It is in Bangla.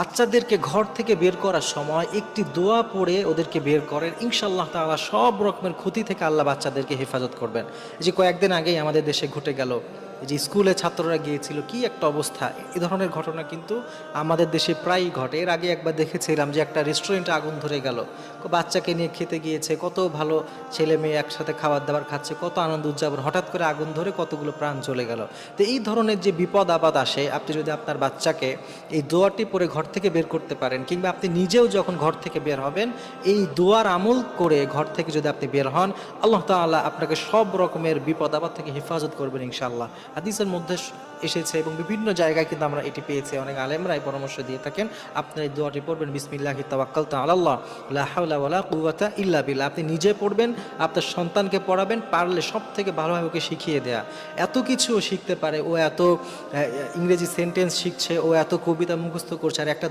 বাচ্চাদেরকে ঘর থেকে বের করার সময় একটি দোয়া পড়ে ওদেরকে বের করেন, ইনশাআল্লাহ তাআলা সব রকমের ক্ষতি থেকে আল্লাহ বাচ্চাদেরকে হেফাজত করবেন। এই যে কয়েকদিন আগেই আমাদের দেশে ঘটে গেল, এই যে স্কুলে ছাত্ররা গিয়েছিল, কি একটা অবস্থা! এই ধরনের ঘটনা কিন্তু আমাদের দেশে প্রায়ই ঘটে। এর আগে একবার দেখেছিলাম যে একটা রেস্টুরেন্টে আগুন ধরে গেল, বাচ্চাকে নিয়ে খেতে গিয়েছে, কত ভালো ছেলে মেয়ে একসাথে খাবার দাবার খাচ্ছে, কত আনন্দ উদযাপন, হঠাৎ করে আগুন ধরে কতগুলো প্রাণ চলে গেল। তো এই ধরনের যে বিপদ আপদ আসে, আপনি যদি আপনার বাচ্চাকে এই দোয়াটি পরে ঘর থেকে বের করতে পারেন, কিংবা আপনি নিজেও যখন ঘর থেকে বের হবেন এই দোয়ার আমল করে ঘর থেকে যদি আপনি বের হন, আল্লাহ তাআলা আপনাকে সব রকমের বিপদ আপদ থেকে হেফাজত করবেন ইনশাআল্লাহ। হাদিসের মধ্যে এসেছে এবং বিভিন্ন জায়গায় কিন্তু আমরা এটি পেয়েছি, অনেক আলেমরা এই পরামর্শ দিয়ে থাকেন। আপনার এই দোয়াটি পড়বেন, বিসমিল্লাহি তাওয়াক্কালতু আলাল্লাহ লা হাওলা ওয়ালা কুওয়াতা ইল্লা বিল্লাহ। আপনি নিজে পড়বেন, আপনার সন্তানকে পড়াবেন, পারলে সব থেকে ভালোভাবে ওকে শিখিয়ে দেয়া। এত কিছু শিখতে পারে ও, এত ইংরেজি সেন্টেন্স শিখছে, ও এত কবিতা মুখস্থ করছে, আর একটা